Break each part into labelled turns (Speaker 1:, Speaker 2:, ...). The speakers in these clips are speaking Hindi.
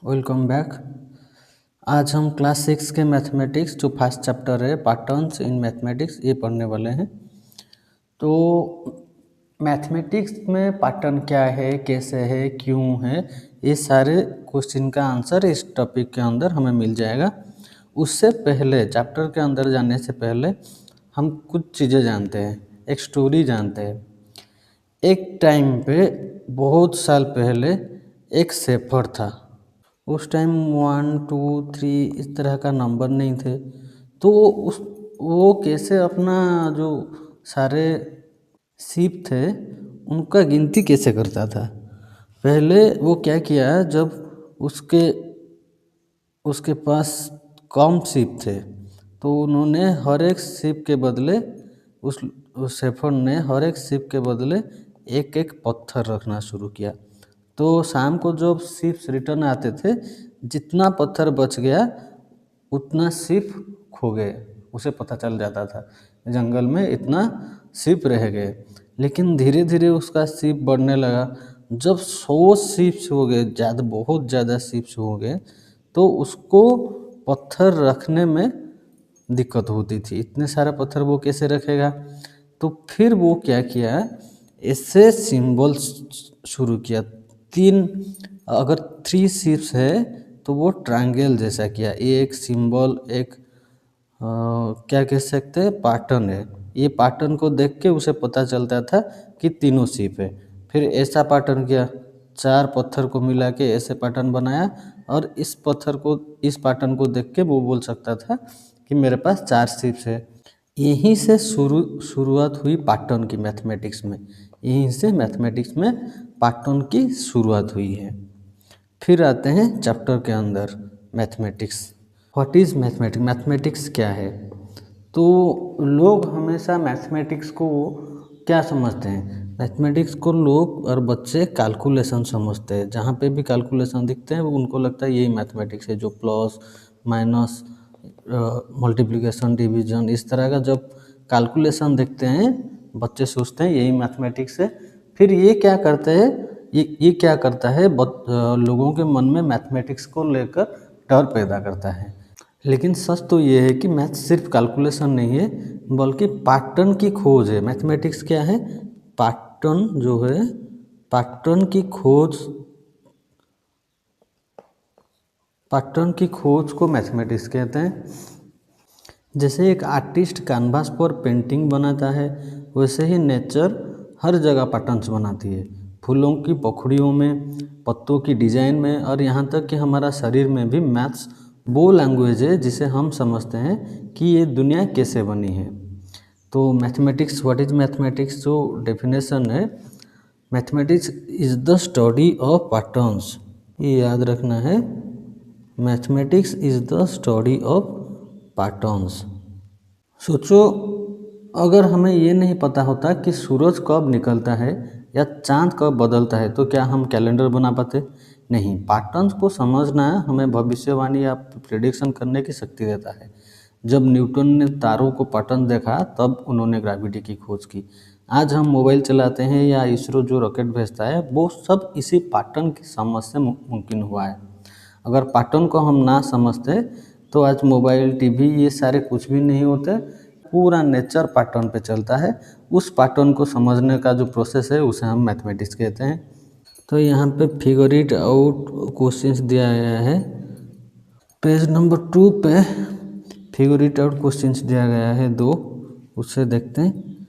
Speaker 1: Welcome back. आज हम क्लास 6 के मैथमेटिक्स जो फर्स्ट चैप्टर है पैटर्न्स इन मैथमेटिक्स ये पढ़ने वाले हैं। तो मैथमेटिक्स में पैटर्न क्या है, कैसे है, क्यों है, ये सारे क्वेश्चन का आंसर इस टॉपिक के अंदर हमें मिल जाएगा। उससे पहले चैप्टर के अंदर जाने से पहले हम कुछ चीज़ें जानते हैं, एक स्टोरी जानते हैं। एक टाइम पे बहुत साल पहले एक शेफर्ड था। उस टाइम 1 2 3 इस तरह का नंबर नहीं थे, तो वो कैसे अपना जो सारे सीप थे उनका गिनती कैसे करता था। पहले वो क्या किया, जब उसके पास कम सीप थे तो उन्होंने हर एक सीप के बदले उस शेफर्ड ने हर एक सीप के बदले एक एक पत्थर रखना शुरू किया। तो शाम को जब सीप्स रिटर्न आते थे, जितना पत्थर बच गया उतना सीप खो गए, उसे पता चल जाता था जंगल में इतना सीप रह गए। लेकिन धीरे धीरे उसका सीप बढ़ने लगा। जब 100 सीप्स हो गए, बहुत ज़्यादा सीप्स हो गए, तो उसको पत्थर रखने में दिक्कत होती थी। इतने सारा पत्थर वो कैसे रखेगा। तो फिर वो क्या किया, इससे सिंबल शुरू किया। अगर 3 सीप्स है तो वो ट्रायंगल जैसा किया। ये एक सिंबल, एक क्या कह सकते हैं, पैटर्न है। ये पैटर्न को देख के उसे पता चलता था कि तीनों सीप है। फिर ऐसा पैटर्न किया, 4 पत्थर को मिला के ऐसे पैटर्न बनाया, और इस पैटर्न को देख के वो बोल सकता था कि मेरे पास 4 सीप्स है। यहीं से शुरुआत हुई पैटर्न की मैथमेटिक्स में। यहीं से मैथमेटिक्स में पैटर्न की शुरुआत हुई है। फिर आते हैं चैप्टर के अंदर, mathematics. What is mathematics? Mathematics क्या है? तो लोग हमेशा मैथमेटिक्स को क्या समझते हैं? मैथमेटिक्स को लोग और बच्चे कैलकुलेशन समझते हैं। जहाँ पे भी कैलकुलेशन दिखते हैं वो उनको लगता है यही मैथमेटिक्स है। जो प्लस माइनस मल्टीप्लिकेशन डिवीजन इस तरह का जब कैलकुलेशन देखते हैं बच्चे सोचते हैं यही मैथमेटिक्स है। फिर ये क्या करते हैं, ये क्या करता है, लोगों के मन में मैथमेटिक्स को लेकर डर पैदा करता है। लेकिन सच तो ये है कि मैथ सिर्फ कैलकुलेशन नहीं है, बल्कि पैटर्न की खोज है। मैथमेटिक्स क्या है? पैटर्न जो है, पैटर्न की खोज को मैथमेटिक्स कहते हैं। जैसे एक आर्टिस्ट कैनवास पर पेंटिंग बनाता है, वैसे ही नेचर हर जगह पैटर्न्स बनाती है। फूलों की पंखुड़ियों में, पत्तों की डिजाइन में, और यहाँ तक कि हमारा शरीर में भी मैथ्स वो लैंग्वेज है जिसे हम समझते हैं कि ये दुनिया कैसे बनी है। तो मैथमेटिक्स, व्हाट इज मैथमेटिक्स, जो डेफिनेशन है, mathematics is the study of patterns. ये याद रखना है, mathematics is the study of patterns. सोचो, अगर हमें ये नहीं पता होता कि सूरज कब निकलता है या चांद कब बदलता है, तो क्या हम कैलेंडर बना पाते? नहीं। पैटर्न्स को समझना हमें भविष्यवाणी या प्रेडिक्शन करने की शक्ति देता है। जब न्यूटन ने तारों को पैटर्न देखा तब उन्होंने ग्रेविटी की खोज की। आज हम मोबाइल चलाते हैं या इसरो जो रॉकेट भेजता है, वो सब इसी पैटर्न की समझ से मुमकिन हुआ है। अगर पैटर्न को हम ना समझते तो आज मोबाइल, टीवी ये सारे कुछ भी नहीं होते। पूरा नेचर पैटर्न पे चलता है। उस पैटर्न को समझने का जो प्रोसेस है उसे हम मैथमेटिक्स कहते हैं। तो यहाँ पे फिगर इट आउट क्वेश्चंस दिया गया है। पेज नंबर 2 पे फिगर इट आउट क्वेश्चंस दिया गया है 2, उससे देखते हैं।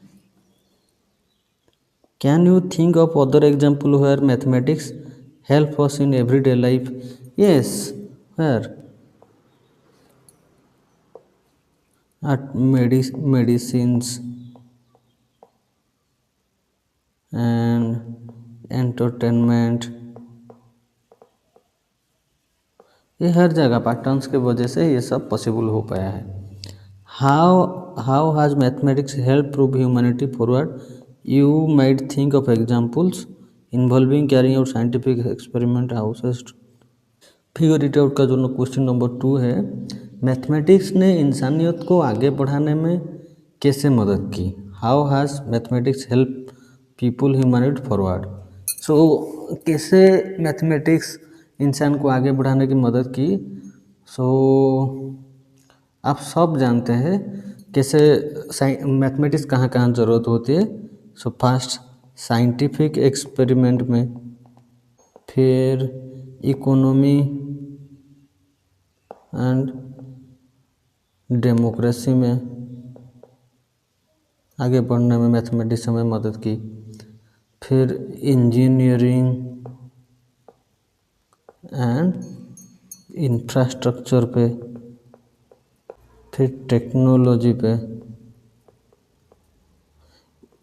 Speaker 1: Can you think of other example where mathematics help us in everyday life? Yes, where? at medicines and entertainment, ये हर जगह पैटर्न्स के वजह से ये सब पॉसिबल हो पाया है। How has mathematics help prove humanity forward? You might think of examples involving carrying out scientific experiment हाउसेस्ट। फिगर इट आउट का जो क्वेश्चन नंबर 2 है, मैथमेटिक्स ने इंसानियत को आगे बढ़ाने में कैसे मदद की? How has mathematics help people humanity forward? So कैसे मैथमेटिक्स इंसान को आगे बढ़ाने की मदद की। सो आप सब जानते हैं कैसे मैथमेटिक्स कहाँ कहाँ ज़रूरत होती है। सो फर्स्ट साइंटिफिक एक्सपेरिमेंट में, फिर इकोनॉमी एंड डेमोक्रेसी में आगे बढ़ने में मैथमेटिक्स हमें मदद की। फिर इंजीनियरिंग एंड इंफ्रास्ट्रक्चर पे, फिर टेक्नोलॉजी पे,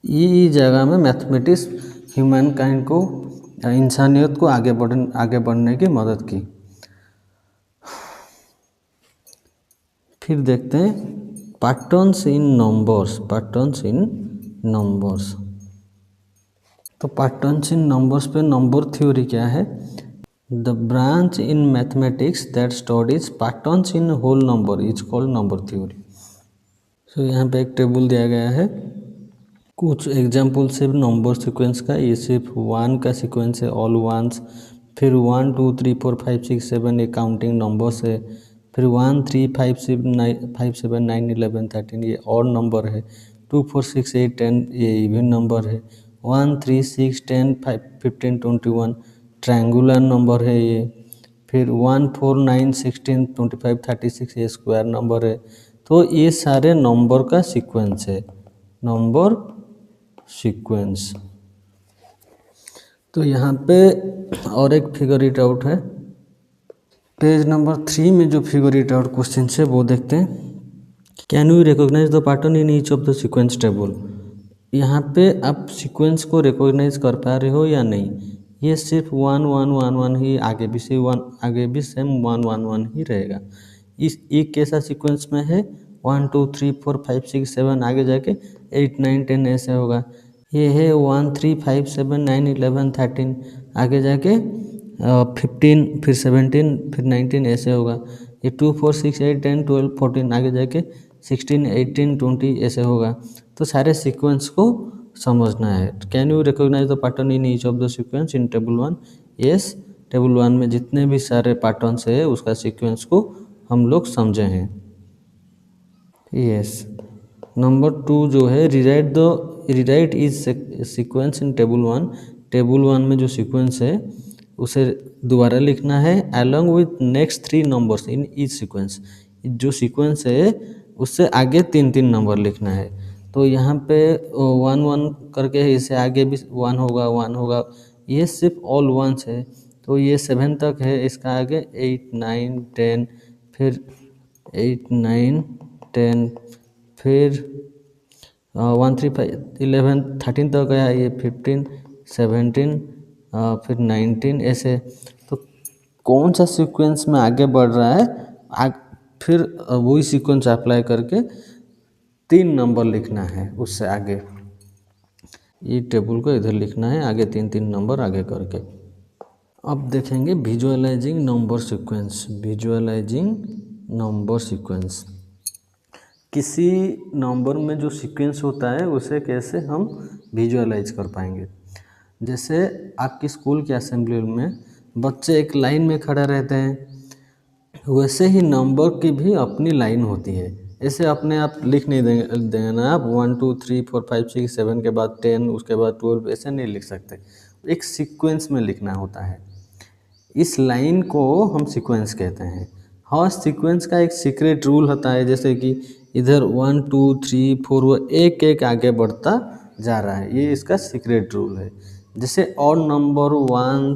Speaker 1: ये जगह में मैथमेटिक्स ह्यूमन काइंड को, इंसानियत को आगे बढ़ने की मदद की। फिर देखते हैं पैटर्न्स इन नंबर्स। तो पैटर्न्स इन नंबर्स पे नंबर थ्योरी क्या है? The branch in mathematics that studies patterns in whole number is called number theory. So यहाँ पे एक टेबल दिया गया है, कुछ एग्जाम्पल सिर्फ नंबर सीक्वेंस का। ये सिर्फ 1 का सीक्वेंस है, ऑल वंस। फिर 1 2 3 4 5 6 7 ये काउंटिंग नंबर्स है। फिर 1 3 5 7 9 11 13 ये ऑड नंबर है। 2 4 6 8 10 ये इवन नंबर है। 1 3 6 10 15 21 ट्रायंगुलर नंबर है ये। फिर 1 4 9 16 25 36 ये स्क्वायर नंबर है। तो ये सारे नंबर का सीक्वेंस है, नंबर सीक्वेंस। तो यहाँ पे और एक फिगर इट आउट है, पेज नंबर 3 में जो फिगर इट आउट क्वेश्चन है वो देखते हैं। Can you recognize the pattern in each of the sequence table? यहाँ पे आप सीक्वेंस को रिकॉग्नाइज कर पा रहे हो या नहीं? ये सिर्फ 1 1 1 1 ही, आगे भी से 1, आगे भी सेम 1 1 1 ही रहेगा। इस एक कैसा सीक्वेंस में है 1 2 3 4 5 6 7, आगे जाके 8 9 10 ऐसे होगा। ये है 1 3 5 7 9 11 13, आगे जाके 15 फिर 17 फिर 19 ऐसे होगा। ये 2 4 6 8 10 12 14, आगे जाके 16 18 20 ऐसे होगा। तो सारे सीक्वेंस को समझना है। Can you recognize the pattern in each of the sequence in table 1? Yes, table 1 में जितने भी सारे पैटर्न्स है उसका सीक्वेंस को हम लोग समझे हैं। यस। नंबर 2 जो है rewrite is sequence in table 1। Table 1 में जो सीक्वेंस है उसे दोबारा लिखना है along with next 3 numbers in each sequence. जो सीक्वेंस है उससे आगे 3 नंबर लिखना है। तो यहाँ पे 1 1 करके है, इससे आगे भी 1 होगा। ये सिर्फ ऑल वंस है, तो ये 7 तक है। इसका आगे 8 9 10, फिर 8 9 10, फिर 1 3 5 11 13 तक गया, ये 15 17 फिर 19 ऐसे। तो कौन सा सीक्वेंस में आगे बढ़ रहा है, फिर वही सीक्वेंस अप्लाई करके 3 नंबर लिखना है उससे आगे। ये टेबल को इधर लिखना है, आगे 3 नंबर आगे करके। अब देखेंगे विजुअलाइजिंग नंबर सीक्वेंस। किसी नंबर में जो सीक्वेंस होता है उसे कैसे हम विजुअलाइज कर पाएंगे। जैसे आपकी स्कूल के असेंबली में बच्चे एक लाइन में खड़े रहते हैं, वैसे ही नंबर की भी अपनी लाइन होती है। ऐसे अपने आप लिख नहीं देंगे ना आप 1 2 3 4 5 6 7 के बाद 10 उसके बाद 12 ऐसे नहीं लिख सकते, एक सीक्वेंस में लिखना होता है। इस लाइन को हम सीक्वेंस कहते हैं। हर सीक्वेंस का एक सीक्रेट रूल होता है, जैसे कि इधर 1 2 3 4 वो एक एक आगे बढ़ता जा रहा है, ये इसका सीक्रेट रूल है। जैसे और नंबर 1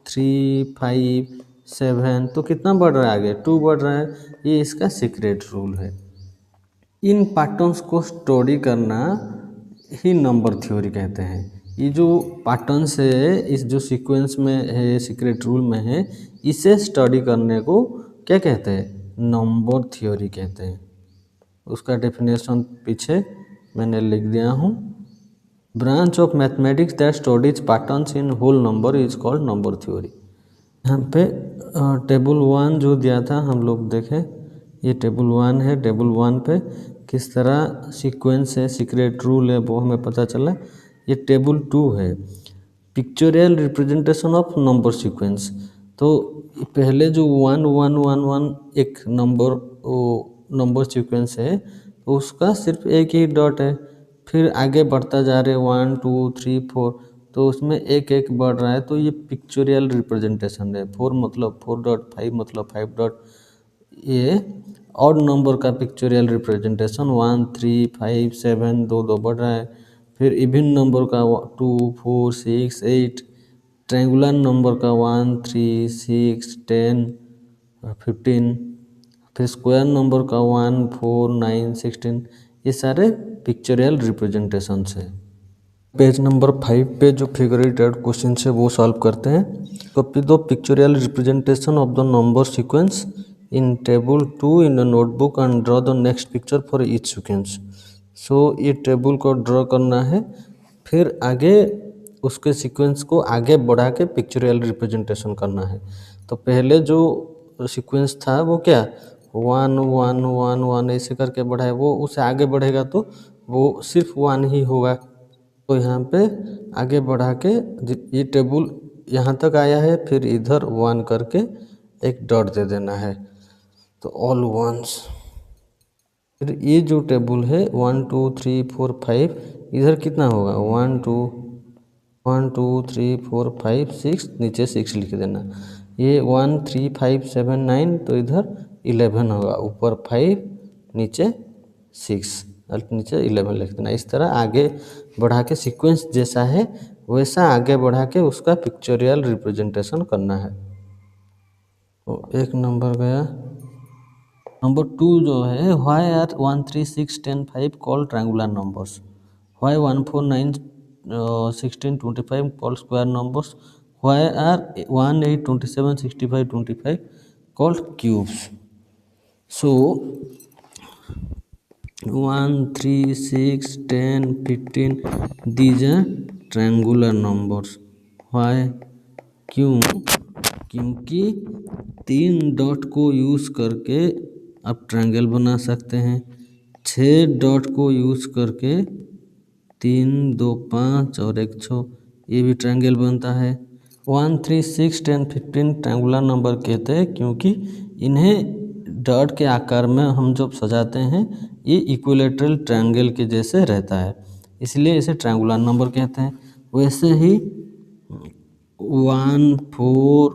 Speaker 1: 3 5 7 तो कितना बढ़ रहा है आगे, 2 बढ़ रहा है, ये इसका सीक्रेट रूल है। इन पैटर्न्स को स्टडी करना ही नंबर थ्योरी कहते हैं। ये जो पैटर्न्स है, इस जो सीक्वेंस में है, सीक्रेट रूल में है, इसे स्टडी करने को क्या कहते हैं, नंबर थ्योरी कहते हैं। उसका डेफिनेशन पीछे मैंने लिख दिया हूँ। Branch of mathematics that studies patterns in whole number is called number theory. यहाँ पे टेबल 1 जो दिया था हम लोग देखें, ये टेबल 1 है। टेबल 1 पे किस तरह सीक्वेंस है, सीक्रेट रूल है, वो हमें पता चला। ये टेबल 2 है, pictorial representation of number sequence. तो पहले जो 1111 एक नंबर सीक्वेंस है तो उसका सिर्फ एक ही डॉट है। फिर आगे बढ़ता जा रहे 1 2 3 4 तो उसमें एक एक बढ़ रहा है, तो ये पिक्चोरियल रिप्रेजेंटेशन है। 4 मतलब 4 डॉट, 5 मतलब 5 डॉट, ये ऑड नंबर का पिक्चोरियल रिप्रेजेंटेशन 1 3 5 7 दो दो बढ़ रहा है। फिर इवन नंबर का 2 4 6 8, ट्रायंगुलर नंबर का 1 3 6 10 15, फिर स्क्वायर नंबर का 1 4 9 16, ये सारे पिक्चोरियल रिप्रेजेंटेशंस है। पेज नंबर 5 पे जो फिगरेटेड क्वेश्चन है वो सॉल्व करते हैं। Copy the pictorial representation of the number sequence in table 2 in the notebook and draw the next picture for each sequence. So ये टेबल को ड्रॉ करना है, फिर आगे उसके सीक्वेंस को आगे बढ़ा के पिक्चोरियल रिप्रेजेंटेशन करना है। तो पहले जो सीक्वेंस था वो क्या 1 1 1 1 ऐसे करके बढ़ा है, वो उसे आगे बढ़ेगा तो वो सिर्फ 1 ही होगा। तो यहाँ पे आगे बढ़ा के ये टेबल यहाँ तक आया है, फिर इधर 1 करके एक डॉट दे देना है, तो ऑल वंस। फिर ये जो टेबल है 1 2 3 4 5, इधर कितना होगा 1 2 1 2 3 4 5 6, नीचे 6 लिख देना। ये 1 3 5 7 9, तो इधर 11 होगा, ऊपर 5 नीचे 6 और नीचे 11 लिख देना। इस तरह आगे बढ़ा के सीक्वेंस जैसा है वैसा आगे बढ़ा के उसका पिक्चोरियल रिप्रेजेंटेशन करना है। तो एक नंबर गया। नंबर 2 जो है why are 1 3 6 10 5 call triangular numbers, why 1 4 9 16 25 call square numbers, why are 1 8 27 65 25 called cubes. So 1 3 6 10 15 these are triangular numbers. Why? क्यों? क्योंकि 3 डॉट को यूज़ करके आप ट्रायंगल बना सकते हैं। 6 डॉट को यूज़ करके 3 2 5 और 1 6, ये भी ट्रायंगल बनता है। 1 3 6 10 15 ट्रायंगुलर नंबर कहते हैं क्योंकि इन्हें डॉट के आकार में हम जब सजाते हैं ये इक्विलेटरल ट्रायंगल के जैसे रहता है, इसलिए इसे ट्रायंगुलर नंबर कहते हैं। वैसे ही 1 4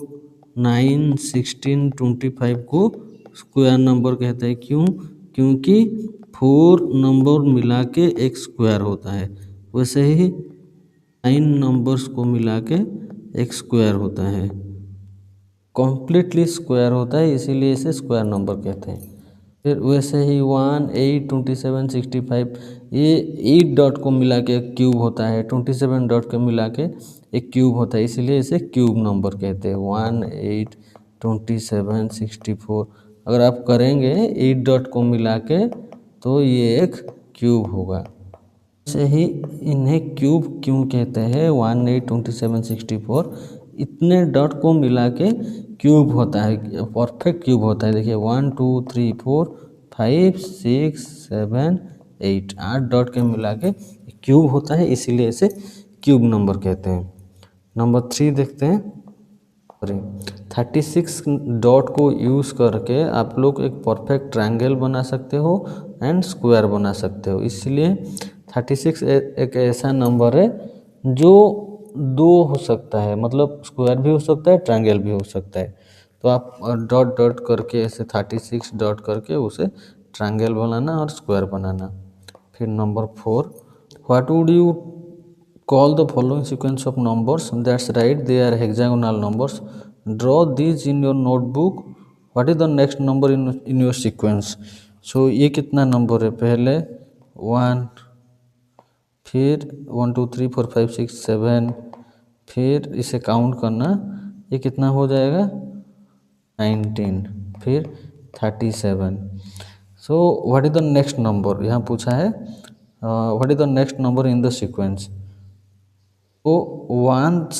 Speaker 1: 9 16 25 को स्क्वायर नंबर कहते हैं। क्यों? क्योंकि 4 नंबर मिला के एक स्क्वायर होता है, वैसे ही 9 नंबर्स को मिला के एक स्क्वायर होता है, कम्प्लीटली स्क्वायर होता है, इसीलिए इसे स्क्वायर नंबर कहते हैं। फिर वैसे ही 1 8 27 65, ये 8 डॉट को मिला के एक क्यूब होता है, 27 डॉट को मिला के एक क्यूब होता है, इसीलिए इसे क्यूब नंबर कहते हैं। 1 8 27 64, अगर आप करेंगे 8 डॉट को मिला के तो ये एक क्यूब होगा। से ही इन्हें क्यूब क्यों कहते हैं 1 8 27 64, इतने डॉट को मिला के क्यूब होता है, परफेक्ट क्यूब होता है। देखिए 1 2 3 4 5 6 7 8, 8 डॉट के मिला के क्यूब होता है, इसीलिए इसे क्यूब नंबर कहते हैं। नंबर 3 देखते हैं। 36 डॉट को यूज़ करके आप लोग एक परफेक्ट ट्रायंगल बना सकते हो एंड स्क्वायर बना सकते हो, इसलिए 36 एक ऐसा नंबर है जो 2 हो सकता है, मतलब स्क्वायर भी हो सकता है ट्रायंगल भी हो सकता है। तो आप डॉट डॉट करके ऐसे 36 डॉट करके उसे ट्रायंगल बनाना और स्क्वायर बनाना। फिर number 4, what would you call the following sequence of numbers? That's right, they are hexagonal numbers. Draw these in your notebook. What is the next number in your sequence? So ये कितना नंबर है? पहले 1, फिर 1 2 3 4 5 6 7, फिर इसे काउंट करना, ये कितना हो जाएगा 19, फिर 37। So what is the next number, यहाँ पूछा है what is the next number in the sequence. तो 1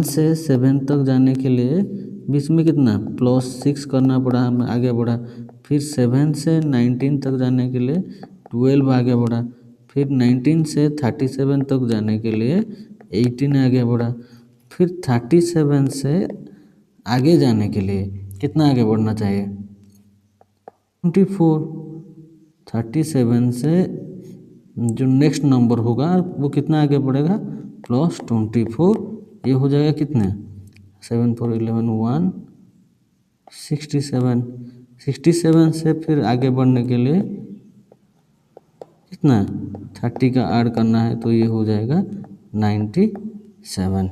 Speaker 1: से 7 तक जाने के लिए बीच में कितना +6 करना पड़ा, हमें आगे बढ़ा। फिर 7 से 19 तक जाने के लिए 12 आगे बढ़ा। फिर 19 से 37 तक जाने के लिए 18 आगे बढ़ा। फिर 37 से आगे जाने के लिए कितना आगे बढ़ना चाहिए? 24। 37 से जो नेक्स्ट नंबर होगा वो कितना आगे बढ़ेगा? +24। ये हो जाएगा कितने? 7 4 11 1 67। 67 से फिर आगे बढ़ने के लिए कितना 30 का ऐड करना है, तो ये हो जाएगा 97।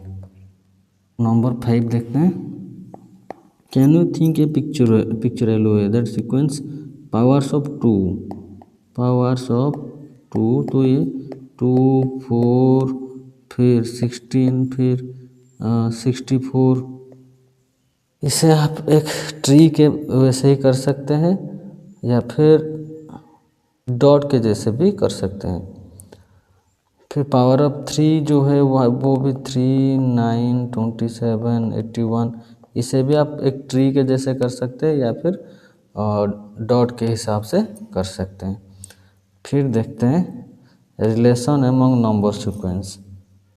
Speaker 1: नंबर 5 देखते हैं। Can you think a pictorial way that sequence powers of 2 powers of 2, तो ये 2 4 फिर 16 फिर 64। इसे आप एक ट्री के वैसे ही कर सकते हैं या फिर डॉट के जैसे भी कर सकते हैं। फिर पावर ऑफ 3 जो है वो भी 3 9 27 81। इसे भी आप एक ट्री के जैसे कर सकते हैं या फिर डॉट के हिसाब से कर सकते हैं। फिर देखते हैं रिलेशन अमंग नंबर सीक्वेंस।